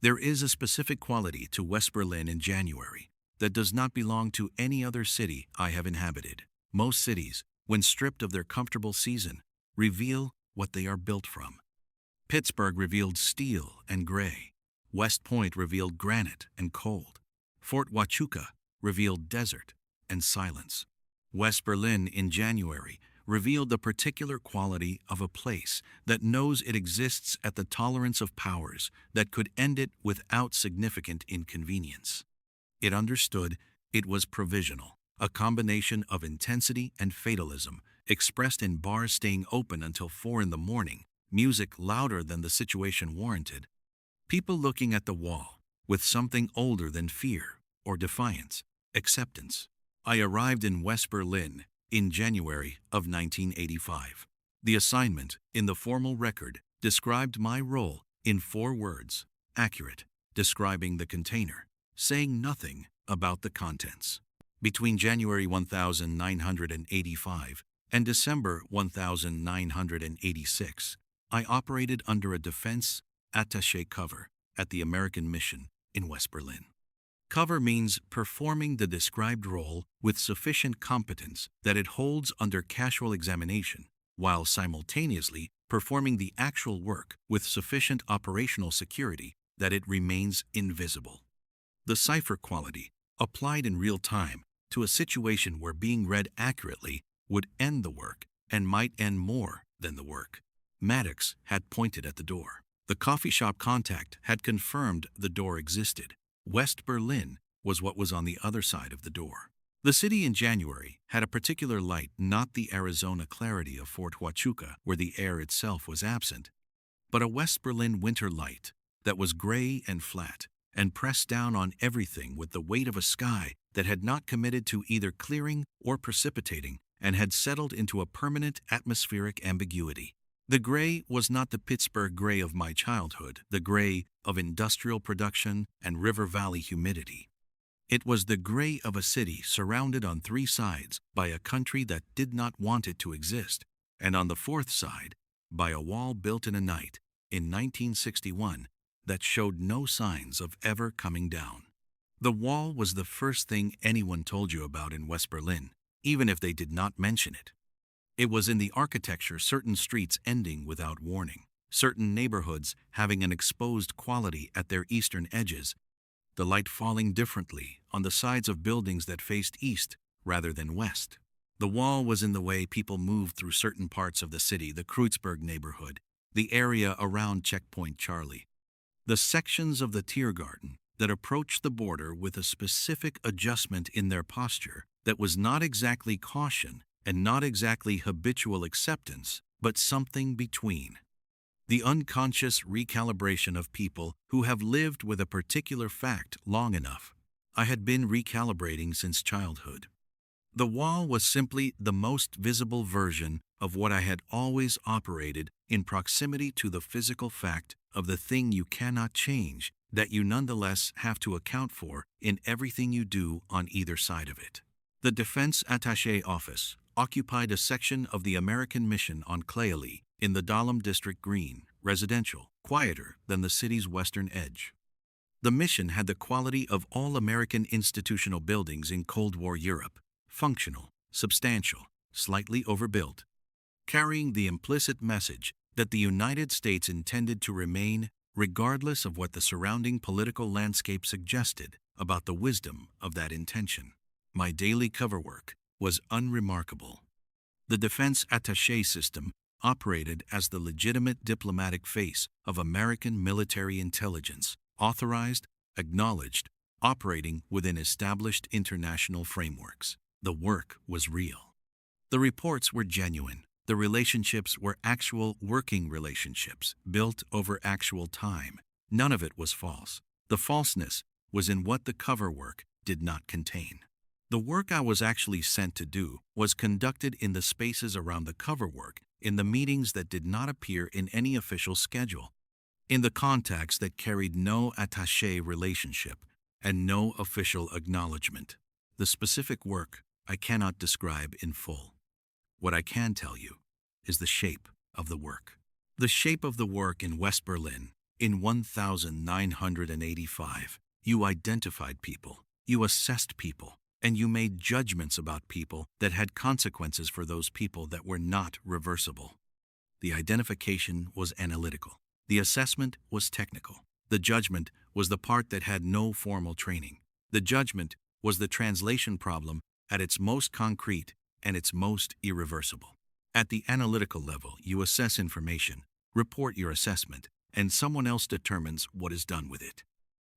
There is a specific quality to West Berlin in January that does not belong to any other city I have inhabited. Most cities, when stripped of their comfortable season, reveal what they are built from. Pittsburgh revealed steel and gray. West Point revealed granite and cold. Fort Huachuca revealed desert and silence. West Berlin in January revealed the particular quality of a place that knows it exists at the tolerance of powers that could end it without significant inconvenience. It understood it was provisional, a combination of intensity and fatalism, expressed in bars staying open until 4 in the morning, music louder than the situation warranted, people looking at the wall with something older than fear or defiance, acceptance. I arrived in West Berlin in January of 1985. The assignment in the formal record described my role in 4 words: accurate, describing the container, saying nothing about the contents. Between January 1985 and December 1986, I operated under a defense attaché cover at the American mission in West Berlin. Cover means performing the described role with sufficient competence that it holds under casual examination, while simultaneously performing the actual work with sufficient operational security that it remains invisible. The cipher quality, applied in real time to a situation where being read accurately would end the work and might end more than the work. Maddox had pointed at the door. The coffee shop contact had confirmed the door existed. West Berlin was what was on the other side of the door. The city in January had a particular light, not the Arizona clarity of Fort Huachuca, where the air itself was absent, but a West Berlin winter light that was gray and flat and pressed down on everything with the weight of a sky that had not committed to either clearing or precipitating and had settled into a permanent atmospheric ambiguity. The gray was not the Pittsburgh gray of my childhood, the gray of industrial production and river valley humidity. It was the gray of a city surrounded on 3 sides by a country that did not want it to exist, and on the 4th side by a wall built in a night in 1961 that showed no signs of ever coming down. The wall was the first thing anyone told you about in West Berlin, even if they did not mention it. It was in the architecture, certain streets ending without warning, certain neighborhoods having an exposed quality at their eastern edges, the light falling differently on the sides of buildings that faced east rather than west. The wall was in the way people moved through certain parts of the city, the Kreuzberg neighborhood, the area around Checkpoint Charlie, the sections of the Tiergarten that approached the border with a specific adjustment in their posture that was not exactly caution and not exactly habitual acceptance, but something between. The unconscious recalibration of people who have lived with a particular fact long enough. I had been recalibrating since childhood. The wall was simply the most visible version of what I had always operated in proximity to the physical fact of the thing you cannot change, that you nonetheless have to account for in everything you do on either side of it. The Defense Attaché Office occupied a section of the American mission on Claylee in the Dahlem District Green, residential, quieter than the city's western edge. The mission had the quality of all American institutional buildings in Cold War Europe, functional, substantial, slightly overbuilt, carrying the implicit message that the United States intended to remain regardless of what the surrounding political landscape suggested about the wisdom of that intention. My daily cover work was unremarkable. The defense attaché system operated as the legitimate diplomatic face of American military intelligence, authorized, acknowledged, operating within established international frameworks. The work was real. The reports were genuine. The relationships were actual working relationships, built over actual time. None of it was false. The falseness was in what the cover work did not contain. The work I was actually sent to do was conducted in the spaces around the cover work, in the meetings that did not appear in any official schedule, in the contacts that carried no attaché relationship and no official acknowledgement. The specific work I cannot describe in full. What I can tell you is the shape of the work. The shape of the work in West Berlin In 1985, you identified people, you assessed people, and you made judgments about people that had consequences for those people that were not reversible. The identification was analytical. The assessment was technical. The judgment was the part that had no formal training. The judgment was the translation problem at its most concrete and its most irreversible. At the analytical level, you assess information, report your assessment, and someone else determines what is done with it.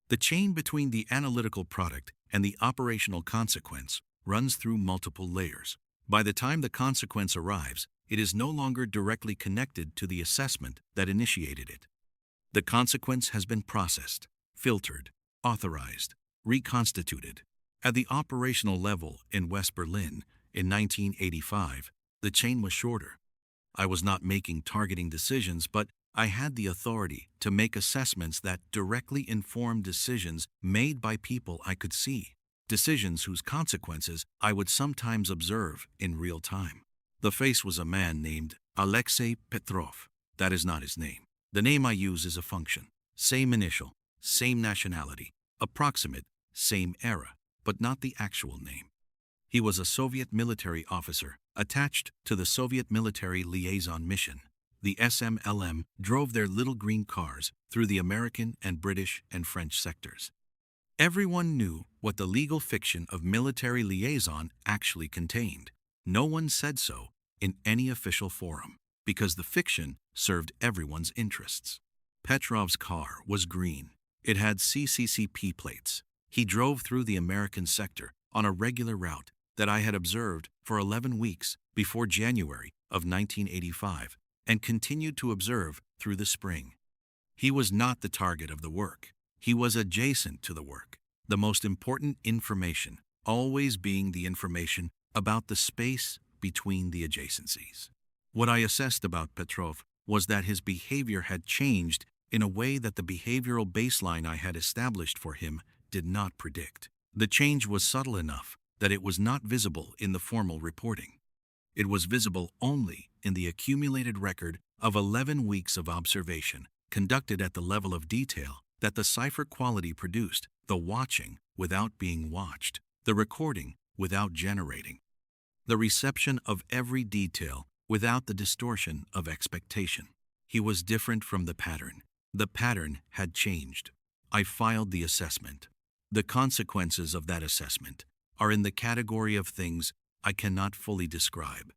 The chain between the analytical product and the operational consequence runs through multiple layers. By the time the consequence arrives, it is no longer directly connected to the assessment that initiated it. The consequence has been processed, filtered, authorized, reconstituted. At the operational level in West Berlin in 1985, the chain was shorter. I was not making targeting decisions, but I had the authority to make assessments that directly informed decisions made by people I could see, decisions whose consequences I would sometimes observe in real time. The face was a man named Alexei Petrov. That is not his name. The name I use is a function. Same initial, same nationality, approximate, same era, but not the actual name. He was a Soviet military officer attached to the Soviet Military Liaison Mission. The SMLM drove their little green cars through the American and British and French sectors. Everyone knew what the legal fiction of military liaison actually contained. No one said so in any official forum, because the fiction served everyone's interests. Petrov's car was green. It had CCCP plates. He drove through the American sector on a regular route that I had observed for 11 weeks before January of 1985 and continued to observe through the spring. He was not the target of the work. He was adjacent to the work, the most important information always being the information about the space between the adjacencies. What I assessed about Petrov was that his behavior had changed in a way that the behavioral baseline I had established for him did not predict. The change was subtle enough that it was not visible in the formal reporting. It was visible only in the accumulated record of 11 weeks of observation conducted at the level of detail that the cipher quality produced, the watching without being watched, the recording without generating, the reception of every detail without the distortion of expectation. He was different from the pattern. The pattern had changed. I filed the assessment. The consequences of that assessment are in the category of things I cannot fully describe.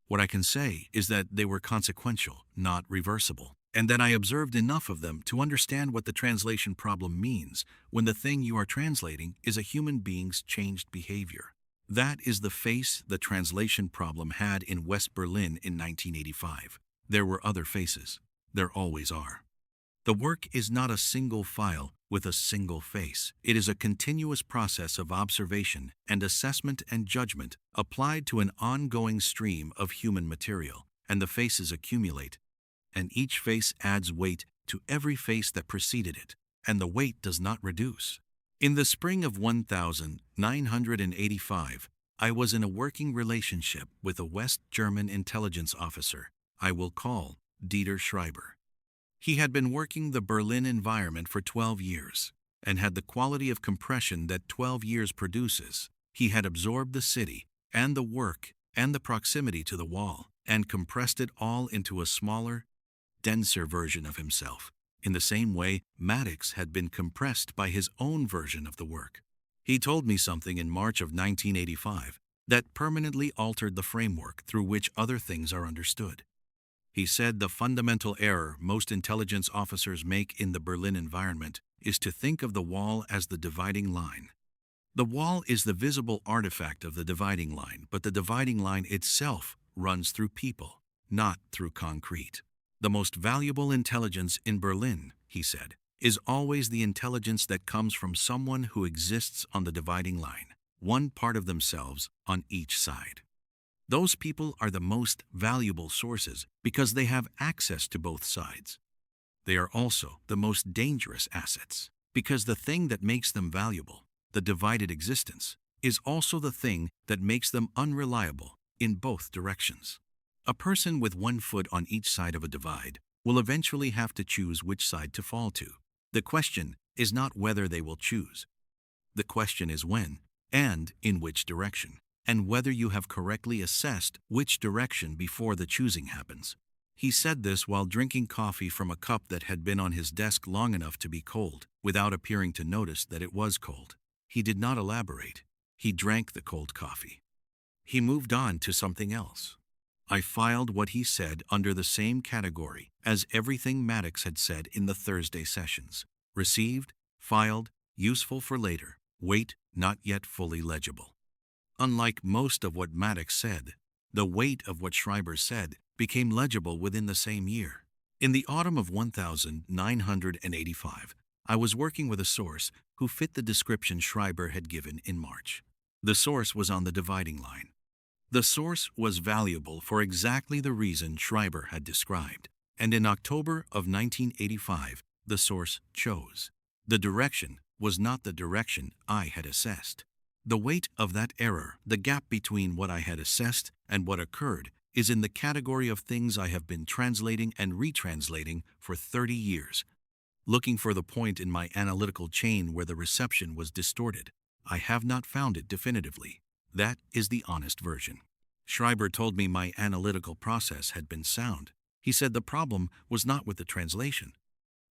What I can say is that they were consequential, not reversible, and that I observed enough of them to understand what the translation problem means when the thing you are translating is a human being's changed behavior. That is the face the translation problem had in West Berlin in 1985. There were other faces. There always are. The work is not a single file with a single face. It is a continuous process of observation and assessment and judgment applied to an ongoing stream of human material, and the faces accumulate, and each face adds weight to every face that preceded it, and the weight does not reduce. In the spring of 1985, I was in a working relationship with a West German intelligence officer I will call Dieter Schreiber. He had been working the Berlin environment for 12 years and had the quality of compression that 12 years produces. He had absorbed the city and the work and the proximity to the wall and compressed it all into a smaller, denser version of himself, in the same way Maddox had been compressed by his own version of the work. He told me something in March of 1985 that permanently altered the framework through which other things are understood. He said the fundamental error most intelligence officers make in the Berlin environment is to think of the wall as the dividing line. The wall is the visible artifact of the dividing line, but the dividing line itself runs through people, not through concrete. The most valuable intelligence in Berlin, he said, is always the intelligence that comes from someone who exists on the dividing line, one part of themselves on each side. Those people are the most valuable sources because they have access to both sides. They are also the most dangerous assets because the thing that makes them valuable, the divided existence, is also the thing that makes them unreliable in both directions. A person with one foot on each side of a divide will eventually have to choose which side to fall to. The question is not whether they will choose. The question is when, and in which direction, and whether you have correctly assessed which direction before the choosing happens. He said this while drinking coffee from a cup that had been on his desk long enough to be cold, without appearing to notice that it was cold. He did not elaborate. He drank the cold coffee. He moved on to something else. I filed what he said under the same category as everything Maddox had said in the Thursday sessions. Received, filed, useful for later, wait, not yet fully legible. Unlike most of what Maddox said, the weight of what Schreiber said became legible within the same year. In the autumn of 1985, I was working with a source who fit the description Schreiber had given in March. The source was on the dividing line. The source was valuable for exactly the reason Schreiber had described, and in October of 1985, the source chose. The direction was not the direction I had assessed. The weight of that error, the gap between what I had assessed and what occurred, is in the category of things I have been translating and retranslating for 30 years, looking for the point in my analytical chain where the reception was distorted. I have not found it definitively. That is the honest version. Schreiber told me my analytical process had been sound. He said the problem was not with the translation.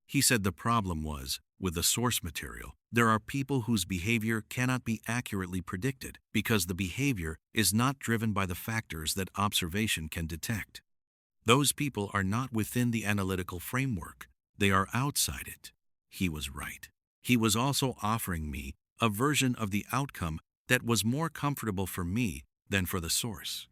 He said the problem was with the source material. There are people whose behavior cannot be accurately predicted because the behavior is not driven by the factors that observation can detect. Those people are not within the analytical framework. They are outside it. He was right. He was also offering me a version of the outcome that was more comfortable for me than for the source.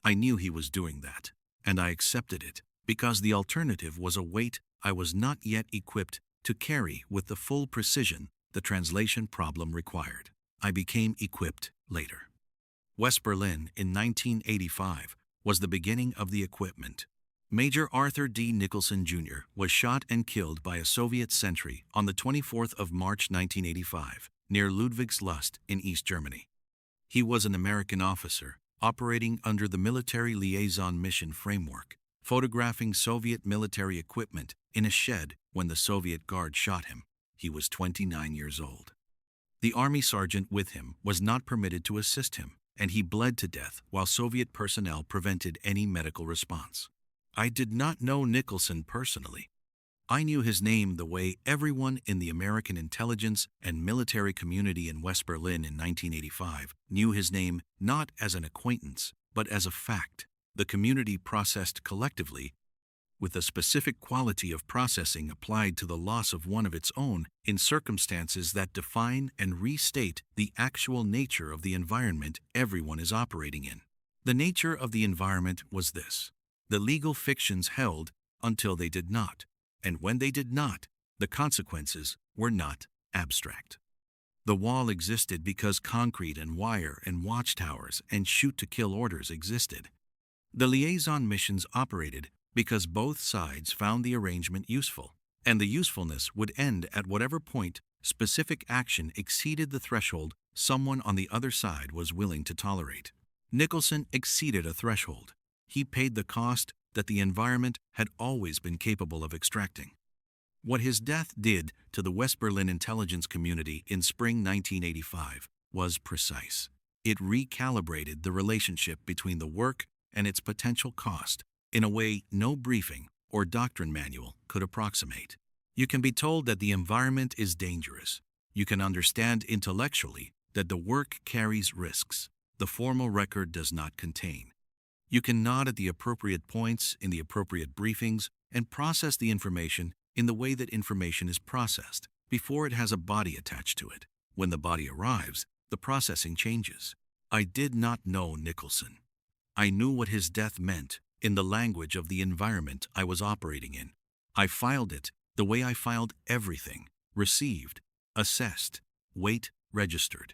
I knew he was doing that, and I accepted it because the alternative was a weight I was not yet equipped to carry with the full precision the translation problem required. I became equipped later. West Berlin in 1985 was the beginning of the equipment. Major Arthur D. Nicholson Jr. was shot and killed by a Soviet sentry on the 24th of March 1985 near Ludwigslust in East Germany. He was an American officer operating under the Military Liaison Mission framework, photographing Soviet military equipment in a shed when the Soviet guard shot him. He was 29 years old. The army sergeant with him was not permitted to assist him, and he bled to death while Soviet personnel prevented any medical response. I did not know Nicholson personally. I knew his name the way everyone in the American intelligence and military community in West Berlin in 1985 knew his name not as an acquaintance, but as a fact. The community processed collectively with a specific quality of processing applied to the loss of one of its own in circumstances that define and restate the actual nature of the environment everyone is operating in. The nature of the environment was this: the legal fictions held until they did not, and when they did not, the consequences were not abstract. The wall existed because concrete and wire and watchtowers and shoot-to-kill orders existed. The liaison missions operated because both sides found the arrangement useful, and the usefulness would end at whatever point specific action exceeded the threshold someone on the other side was willing to tolerate. Nicholson exceeded a threshold. He paid the cost that the environment had always been capable of extracting. What his death did to the West Berlin intelligence community in spring 1985 was precise. It recalibrated the relationship between the work and its potential cost in a way no briefing or doctrine manual could approximate. You can be told that the environment is dangerous. You can understand intellectually that the work carries risks the formal record does not contain. You can nod at the appropriate points in the appropriate briefings and process the information in the way that information is processed before it has a body attached to it. When the body arrives, the processing changes. I did not know Nicholson. I knew what his death meant in the language of the environment I was operating in. I filed it the way I filed everything: received, assessed, weight registered.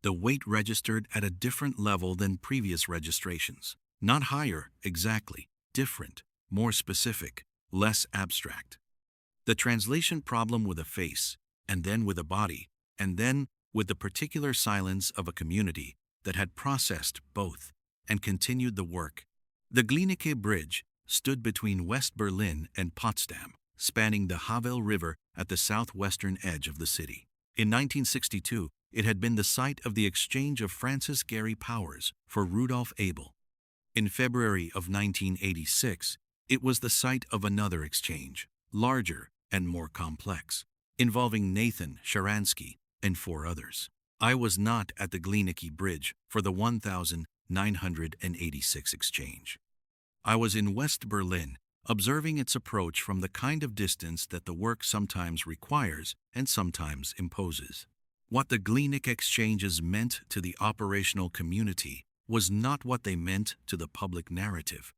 The weight registered at a different level than previous registrations. Not higher, exactly, different, more specific, less abstract. The translation problem with a face, and then with a body, and then with the particular silence of a community that had processed both and continued the work. The Glienicke Bridge stood between West Berlin and Potsdam, spanning the Havel River at the southwestern edge of the city. In 1962, it had been the site of the exchange of Francis Gary Powers for Rudolf Abel. In February of 1986, it was the site of another exchange, larger and more complex, involving Nathan Sharansky and 4 others. I was not at the Glienicke Bridge for the 1986 exchange. I was in West Berlin, observing its approach from the kind of distance that the work sometimes requires and sometimes imposes. What the Glienicke exchanges meant to the operational community was not what they meant to the public narrative.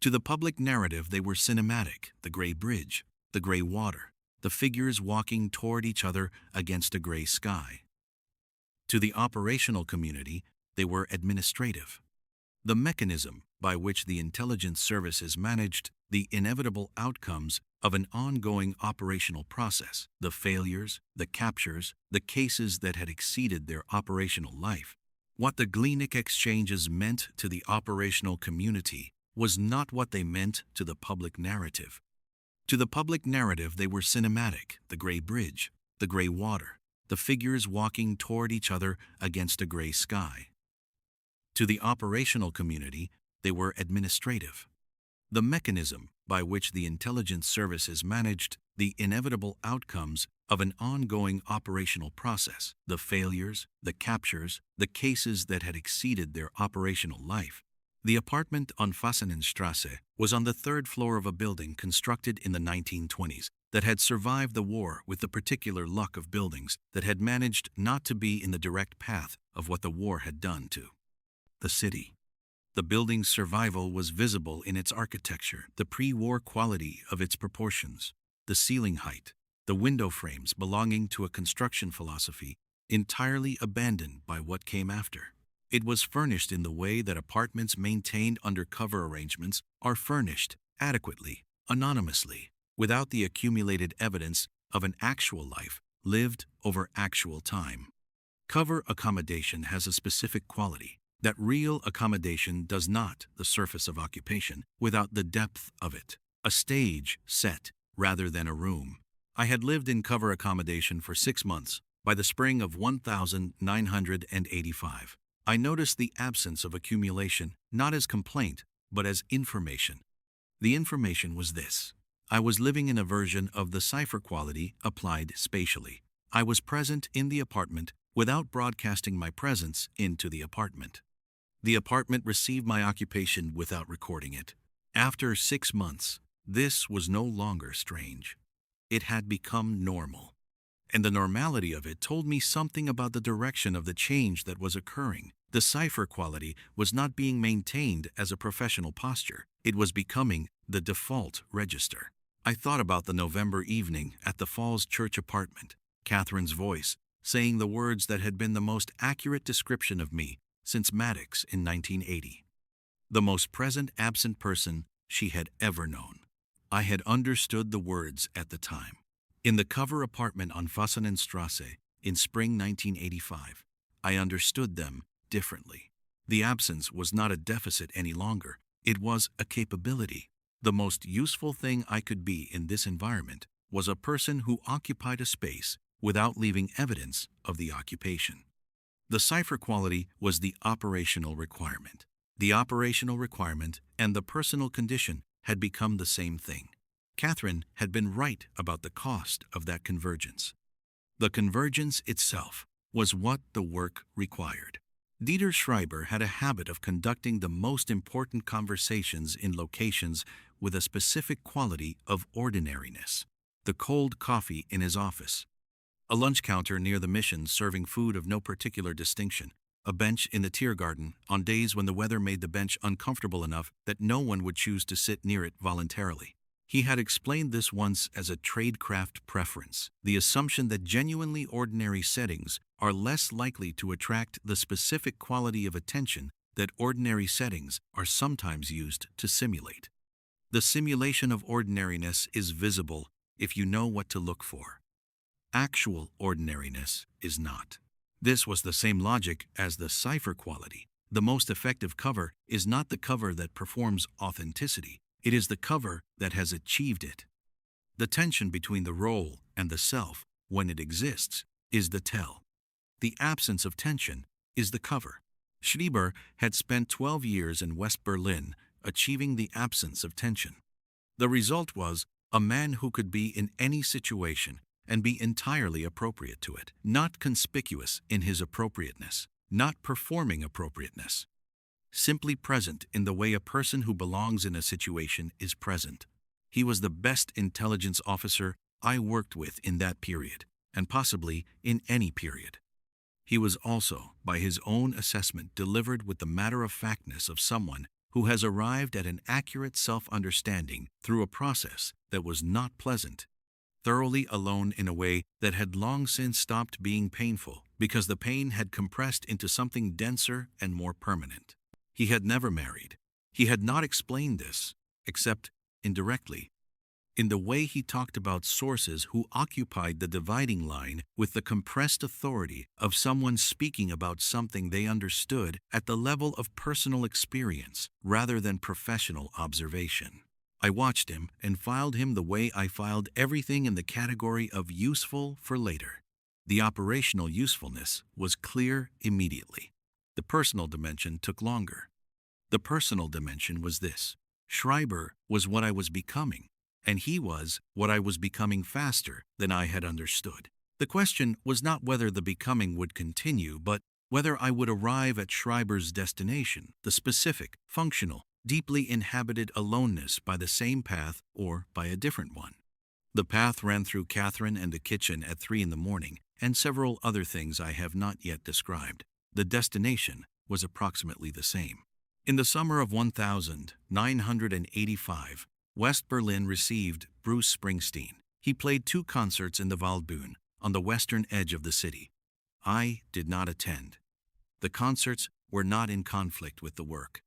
To the public narrative, they were cinematic: the gray bridge, the gray water, the figures walking toward each other against a gray sky. To the operational community, they were administrative: the mechanism by which the intelligence services managed the inevitable outcomes of an ongoing operational process, the failures, the captures, the cases that had exceeded their operational life. What the Glienicke exchanges meant to the operational community was not what they meant to the public narrative. To the public narrative, they were cinematic: the gray bridge, the gray water, the figures walking toward each other against a gray sky. To the operational community, they were administrative: the mechanism by which the intelligence services managed the inevitable outcomes of an ongoing operational process, the failures, the captures, the cases that had exceeded their operational life. The apartment on Fassenenstrasse was on the 3rd floor of a building constructed in the 1920s that had survived the war with the particular luck of buildings that had managed not to be in the direct path of what the war had done to the city. The building's survival was visible in its architecture, the pre-war quality of its proportions, the ceiling height, the window frames belonging to a construction philosophy entirely abandoned by what came after. It was furnished in the way that apartments maintained under cover arrangements are furnished, adequately, anonymously, without the accumulated evidence of an actual life lived over actual time. Cover accommodation has a specific quality that real accommodation does not: the surface of occupation without the depth of it, a stage set rather than a room. I had lived in cover accommodation for 6 months. By the spring of 1985, I noticed the absence of accumulation not as complaint, but as information. The information was this: I was living in a version of the cipher quality applied spatially. I was present in the apartment without broadcasting my presence into the apartment. The apartment received my occupation without recording it. After 6 months, this was no longer strange. It had become normal. And the normality of it told me something about the direction of the change that was occurring. The cipher quality was not being maintained as a professional posture. It was becoming the default register. I thought about the November evening at the Falls Church apartment, Catherine's voice saying the words that had been the most accurate description of me since Maddox in 1980. The most present absent person she had ever known. I had understood the words at the time. In the cover apartment on Fassenenstrasse in spring 1985, I understood them differently. The absence was not a deficit any longer. It was a capability. The most useful thing I could be in this environment was a person who occupied a space without leaving evidence of the occupation. The cipher quality was the operational requirement. The operational requirement and the personal condition had become the same thing. Catherine had been right about the cost of that convergence. The convergence itself was what the work required. Dieter Schreiber had a habit of conducting the most important conversations in locations with a specific quality of ordinariness. The cold coffee in his office, a lunch counter near the mission serving food of no particular distinction, a bench in the Tiergarten on days when the weather made the bench uncomfortable enough that no one would choose to sit near it voluntarily. He had explained this once as a tradecraft preference, the assumption that genuinely ordinary settings are less likely to attract the specific quality of attention that ordinary settings are sometimes used to simulate. The simulation of ordinariness is visible if you know what to look for. Actual ordinariness is not. This was the same logic as the cipher quality. The most effective cover is not the cover that performs authenticity. It is the cover that has achieved it. The tension between the role and the self, when it exists, is the tell. The absence of tension is the cover. Schreiber had spent 12 years in West Berlin achieving the absence of tension. The result was a man who could be in any situation and be entirely appropriate to it, not conspicuous in his appropriateness, not performing appropriateness, simply present in the way a person who belongs in a situation is present. He was the best intelligence officer I worked with in that period, and possibly in any period. He was also, by his own assessment, delivered with the matter-of-factness of someone who has arrived at an accurate self-understanding through a process that was not pleasant, thoroughly alone in a way that had long since stopped being painful because the pain had compressed into something denser and more permanent. He had never married. He had not explained this, except indirectly, in the way he talked about sources who occupied the dividing line with the compressed authority of someone speaking about something they understood at the level of personal experience rather than professional observation. I watched him and filed him the way I filed everything in the category of useful for later. The operational usefulness was clear immediately. The personal dimension took longer. The personal dimension was this: Schreiber was what I was becoming, and he was what I was becoming faster than I had understood. The question was not whether the becoming would continue, but whether I would arrive at Schreiber's destination, the specific, functional, deeply inhabited aloneness, by the same path or by a different one. The path ran through Catherine and the kitchen at 3 in the morning, and several other things I have not yet described. The destination was approximately the same. In the summer of 1985, West Berlin received Bruce Springsteen. He played 2 concerts in the Waldbühne, on the western edge of the city. I did not attend. The concerts were not in conflict with the work,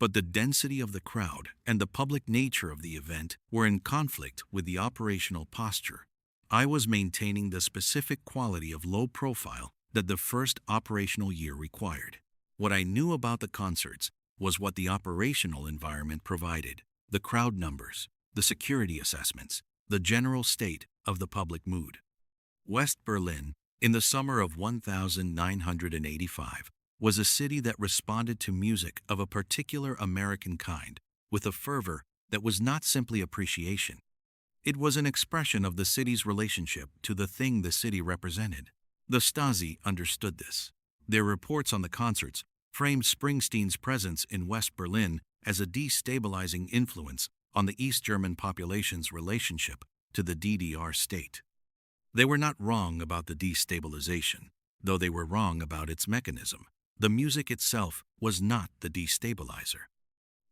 but the density of the crowd and the public nature of the event were in conflict with the operational posture. I was maintaining the specific quality of low profile that the first operational year required. What I knew about the concerts was what the operational environment provided: the crowd numbers, the security assessments, the general state of the public mood. West Berlin, in the summer of 1985, was a city that responded to music of a particular American kind with a fervor that was not simply appreciation. It was an expression of the city's relationship to the thing the city represented. The Stasi understood this. Their reports on the concerts framed Springsteen's presence in West Berlin as a destabilizing influence on the East German population's relationship to the DDR state. They were not wrong about the destabilization, though they were wrong about its mechanism. The music itself was not the destabilizer.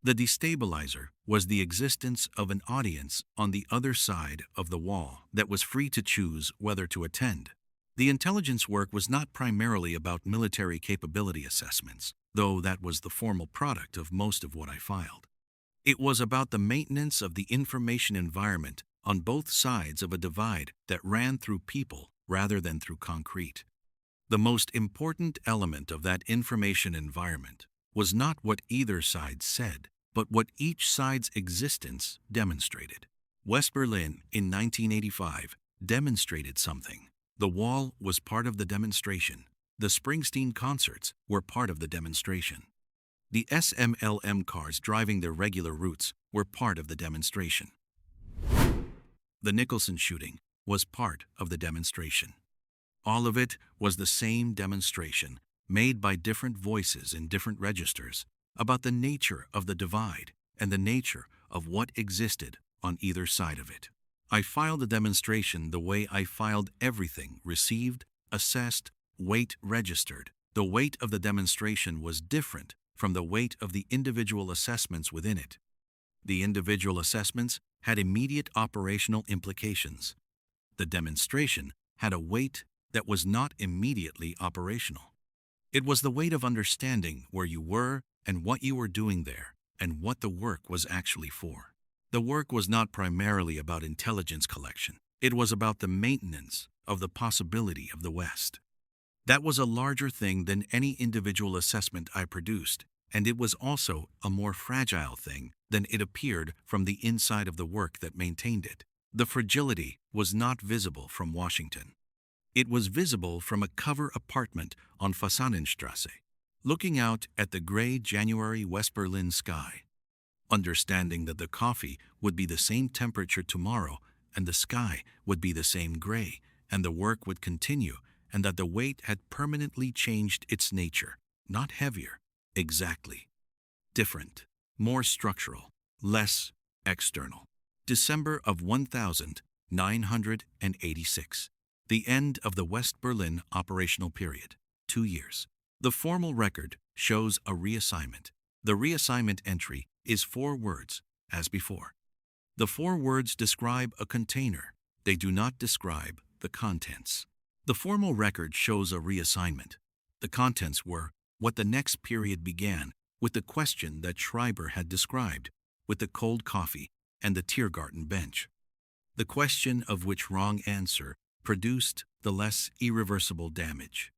The destabilizer was the existence of an audience on the other side of the wall that was free to choose whether to attend. The intelligence work was not primarily about military capability assessments, though that was the formal product of most of what I filed. It was about the maintenance of the information environment on both sides of a divide that ran through people rather than through concrete. The most important element of that information environment was not what either side said, but what each side's existence demonstrated. West Berlin in 1985 demonstrated something. The wall was part of the demonstration. The Springsteen concerts were part of the demonstration. The SMLM cars driving their regular routes were part of the demonstration. The Nicholson shooting was part of the demonstration. All of it was the same demonstration, made by different voices in different registers, about the nature of the divide and the nature of what existed on either side of it. I filed the demonstration the way I filed everything received, assessed, weight registered. The weight of the demonstration was different from the weight of the individual assessments within it. The individual assessments had immediate operational implications. The demonstration had a weight that was not immediately operational. It was the weight of understanding where you were and what you were doing there and what the work was actually for. The work was not primarily about intelligence collection. It was about the maintenance of the possibility of the West. That was a larger thing than any individual assessment I produced, and it was also a more fragile thing than it appeared from the inside of the work that maintained it. The fragility was not visible from Washington. It was visible from a cover apartment on Fasanenstrasse, looking out at the gray January West Berlin sky. Understanding that the coffee would be the same temperature tomorrow and the sky would be the same gray and the work would continue and that the weight had permanently changed its nature, not heavier, exactly. Different, more structural, less external. December of 1986. The end of the West Berlin operational period, 2 years. The formal record shows a reassignment. The reassignment entry is 4 words, as before. The 4 words describe a container. They do not describe the contents. The formal record shows a reassignment. The contents were what the next period began with the question that Schreiber had described, with the cold coffee and the Tiergarten bench. The question of which wrong answer produced the less irreversible damage.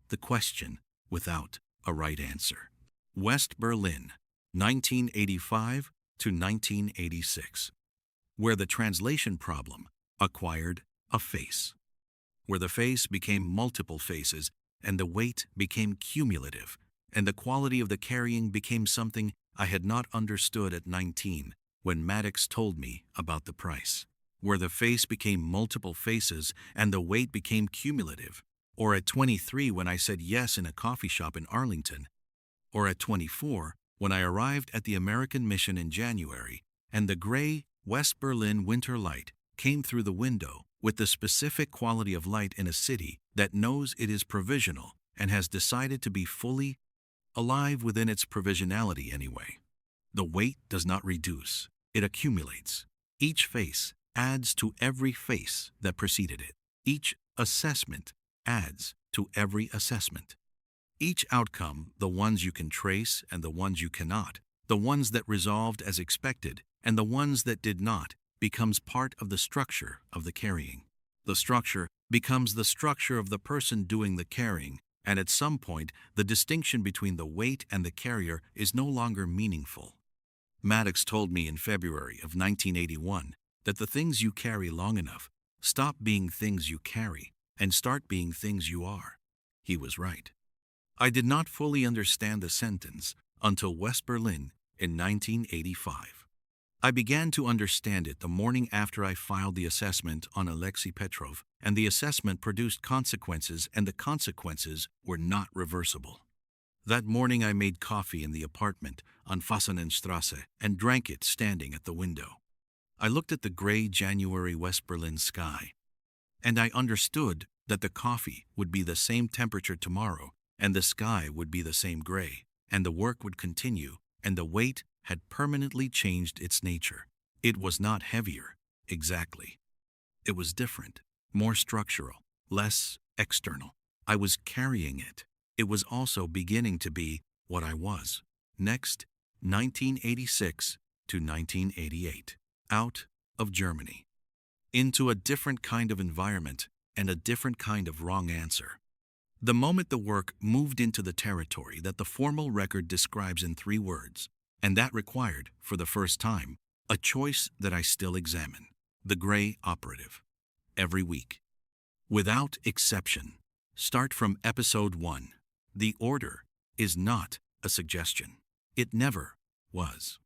The question without a right answer. West Berlin, 1985 to 1986, where the translation problem acquired a face, where the face became multiple faces and the weight became cumulative, and the quality of the carrying became something I had not understood at 19 when Maddox told me about the price, where the face became multiple faces and the weight became cumulative, or at 23 when I said yes in a coffee shop in Arlington, or at 24 when I arrived at the American Mission in January and the gray West Berlin winter light came through the window with the specific quality of light in a city that knows it is provisional and has decided to be fully alive within its provisionality anyway. The weight does not reduce, it accumulates. Each face adds to every face that preceded it. Each assessment adds to every assessment. Each outcome, the ones you can trace and the ones you cannot, the ones that resolved as expected and the ones that did not, becomes part of the structure of the carrying. The structure becomes the structure of the person doing the carrying, and at some point, the distinction between the weight and the carrier is no longer meaningful. Maddox told me in February of 1981 that the things you carry long enough stop being things you carry and start being things you are. He was right. I did not fully understand the sentence until West Berlin in 1985. I began to understand it the morning after I filed the assessment on Alexei Petrov, and the assessment produced consequences, and the consequences were not reversible. That morning I made coffee in the apartment on Fasanenstrasse and drank it standing at the window. I looked at the gray January West Berlin sky, and I understood that the coffee would be the same temperature tomorrow, and the sky would be the same gray, and the work would continue, and the weight had permanently changed its nature. It was not heavier, exactly. It was different, more structural, less external. I was carrying it. It was also beginning to be what I was. Next, 1986 to 1988. Out of Germany. Into a different kind of environment and a different kind of wrong answer. The moment the work moved into the territory that the formal record describes in 3 words, and that required, for the first time, a choice that I still examine. The gray operative. Every week. Without exception. Start from episode 1. The order is not a suggestion. It never was.